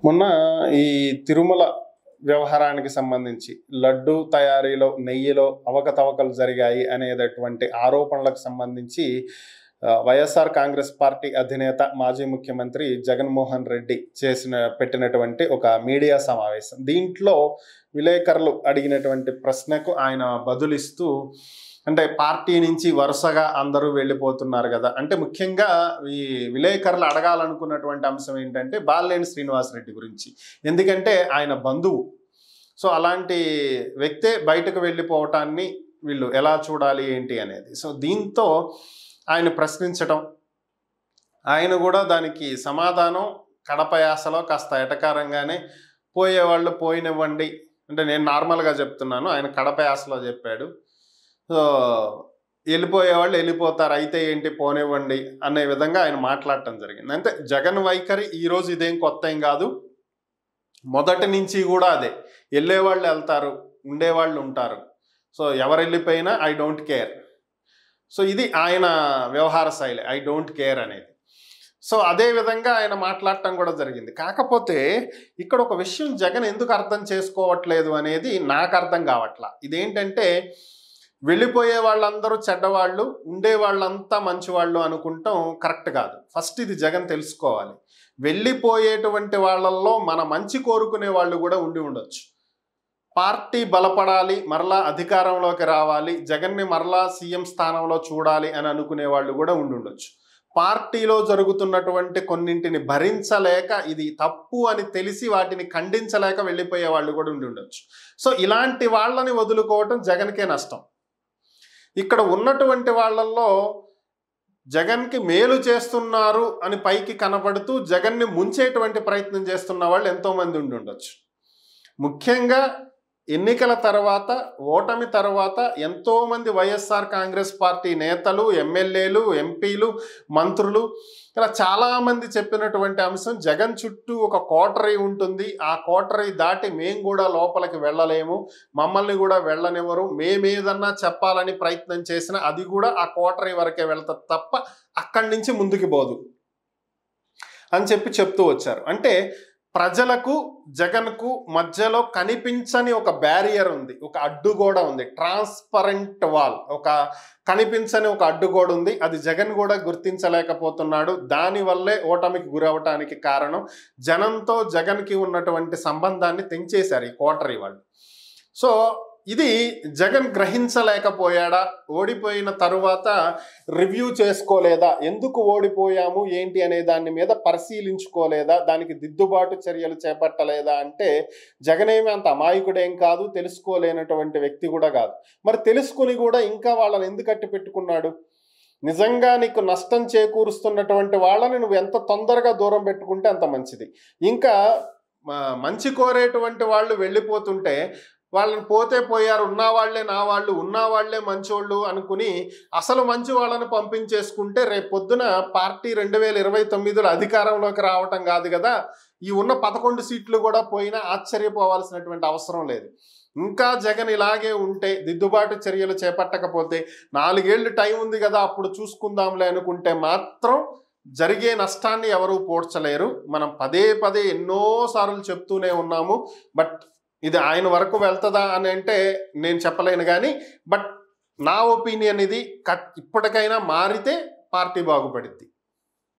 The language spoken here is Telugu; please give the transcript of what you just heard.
మొన్న ఈ తిరుమల వ్యవహారానికి సంబంధించి లడ్డు తయారీలో నెయ్యిలో అవకతవకలు జరిగాయి అనేటటువంటి ఆరోపణలకు సంబంధించి వైఎస్ఆర్ కాంగ్రెస్ పార్టీ అధినేత మాజీ ముఖ్యమంత్రి జగన్మోహన్ రెడ్డి పెట్టినటువంటి ఒక మీడియా సమావేశం. దీంట్లో విలేకరులు అడిగినటువంటి ప్రశ్నకు ఆయన బదులిస్తూ, అంటే పార్టీ నుంచి వరుసగా అందరూ వెళ్ళిపోతున్నారు కదా, అంటే ముఖ్యంగా ఈ విలేకరులు అడగాలనుకున్నటువంటి అంశం ఏంటంటే బాలినేని శ్రీనివాసరెడ్డి గురించి. ఎందుకంటే ఆయన బంధువు. సో అలాంటి వ్యక్తే బయటకు వెళ్ళిపోవటాన్ని వీళ్ళు ఎలా చూడాలి ఏంటి అనేది. సో దీంతో ఆయన ప్రశ్నించటం, ఆయన కూడా దానికి సమాధానం కడప యాసలో కాస్త ఎటకారంగానే పోయేవాళ్ళు పోయినివ్వండి, అంటే నేను నార్మల్గా చెప్తున్నాను, ఆయన కడప యాసలో చెప్పాడు. సో వెళ్ళిపోయేవాళ్ళు వెళ్ళిపోతారు, అయితే ఏంటి పోనివ్వండి అనే విధంగా ఆయన మాట్లాడటం జరిగింది. అంటే జగన్ వైఖరి ఈరోజు ఇదేం కొత్త ఏం కాదు, మొదటి నుంచి కూడా అదే. వెళ్ళేవాళ్ళు వెళ్తారు, ఉండేవాళ్ళు ఉంటారు. సో ఎవరు వెళ్ళిపోయినా ఐ డోంట్ కేర్. సో ఇది ఆయన వ్యవహార శైలి, ఐ డోంట్ కేర్ అనేది. సో అదే విధంగా ఆయన మాట్లాడటం కూడా జరిగింది. కాకపోతే ఇక్కడ ఒక విషయం జగన్ ఎందుకు అర్థం చేసుకోవట్లేదు అనేది నాకు అర్థం కావట్లా. ఇదేంటంటే వెళ్ళిపోయే వాళ్ళందరూ చెడ్డవాళ్ళు, ఉండే వాళ్ళంతా మంచివాళ్ళు అనుకుంటాం కరెక్ట్ కాదు. ఫస్ట్ ఇది జగన్ తెలుసుకోవాలి. వెళ్ళిపోయేటువంటి వాళ్ళల్లో మన మంచి కోరుకునే వాళ్ళు కూడా ఉండి ఉండొచ్చు. పార్టీ బలపడాలి, మరలా అధికారంలోకి రావాలి, జగన్ని మరలా సీఎం స్థానంలో చూడాలి అని అనుకునే వాళ్ళు కూడా ఉండి ఉండొచ్చు. పార్టీలో జరుగుతున్నటువంటి కొన్నింటిని భరించలేక, ఇది తప్పు అని తెలిసి వాటిని ఖండించలేక వెళ్ళిపోయే వాళ్ళు కూడా ఉండి ఉండొచ్చు. సో ఇలాంటి వాళ్ళని వదులుకోవటం జగన్కే నష్టం. ఇక్కడ ఉన్నటువంటి వాళ్ళల్లో జగన్కి మేలు చేస్తున్నారు అని పైకి కనబడుతూ జగన్ని ముంచేటువంటి ప్రయత్నం చేస్తున్న వాళ్ళు ఎంతోమంది ఉండి ఉండొచ్చు. ముఖ్యంగా ఎన్నికల తర్వాత, ఓటమి తర్వాత ఎంతోమంది వైఎస్ఆర్ కాంగ్రెస్ పార్టీ నేతలు, ఎమ్మెల్యేలు, ఎంపీలు, మంత్రులు ఇలా చాలామంది చెప్పినటువంటి అంశం, జగన్ చుట్టూ ఒక కోటరీ ఉంటుంది, ఆ కోటరీ దాటి మేము కూడా లోపలికి వెళ్ళలేము, మమ్మల్ని కూడా వెళ్ళనివ్వరు, మేమేదన్నా చెప్పాలని ప్రయత్నం చేసినా అది కూడా ఆ కోటరీ వరకే వెళ్తుంది తప్ప అక్కడి నుంచి ముందుకు పోదు అని చెప్తూ వచ్చారు. అంటే ప్రజలకు జగన్కు మధ్యలో కనిపించని ఒక బ్యారియర్ ఉంది, ఒక అడ్డుగోడ ఉంది, ట్రాన్స్పరెంట్ వాల్, ఒక కనిపించని ఒక అడ్డుగోడ ఉంది. అది జగన్ కూడా గుర్తించలేకపోతున్నాడు. దానివల్లే ఓటమికి గురవటానికి కారణం జనంతో జగన్కి ఉన్నటువంటి సంబంధాన్ని తెంచేశారు ఈ కోటరీ వాళ్ళు. సో ఇది జగన్ గ్రహించలేకపోయాడా, ఓడిపోయిన తరువాత రివ్యూ చేసుకోలేదా, ఎందుకు ఓడిపోయాము ఏంటి అనే దాని మీద పరిశీలించుకోలేదా, దానికి దిద్దుబాటు చర్యలు చేపట్టలేదా అంటే జగనేమి అంత అమాయకుడేం కాదు, తెలుసుకోలేనటువంటి వ్యక్తి కూడా కాదు. మరి తెలుసుకుని కూడా ఇంకా వాళ్ళని ఎందుకు అట్టి పెట్టుకున్నాడు? నిజంగా నీకు నష్టం చేకూరుస్తున్నటువంటి వాళ్ళని నువ్వు ఎంత తొందరగా దూరం పెట్టుకుంటే అంత మంచిది. ఇంకా మంచి కోరేటువంటి వాళ్ళు వెళ్ళిపోతుంటే వాళ్ళని పోతే పోయారు, ఉన్నవాళ్లే నా వాళ్ళు, ఉన్నవాళ్లే మంచోళ్ళు అనుకుని అసలు మంచి వాళ్ళని పంపించేసుకుంటే రేపు పొద్దున పార్టీ 2029లో అధికారంలోకి రావటం కాదు కదా, ఈ ఉన్న 11 సీట్లు కూడా పోయినా ఆశ్చర్యపోవాల్సినటువంటి అవసరం లేదు. ఇంకా జగన్ ఇలాగే ఉంటే, దిద్దుబాటు చర్యలు చేపట్టకపోతే 4 ఏళ్ళు టైం ఉంది కదా అప్పుడు చూసుకుందాంలే అనుకుంటే మాత్రం జరిగే నష్టాన్ని ఎవరూ పోడ్చలేరు. మనం పదే పదే ఎన్నోసార్లు చెప్తూనే ఉన్నాము. బట్ ఇది ఆయన వరకు వెళ్తుందా అని అంటే నేను చెప్పలేను, కానీ బట్ నా ఒపీనియన్ ఇది, ఇప్పటికైనా మారితే పార్టీ బాగుపడిద్ది.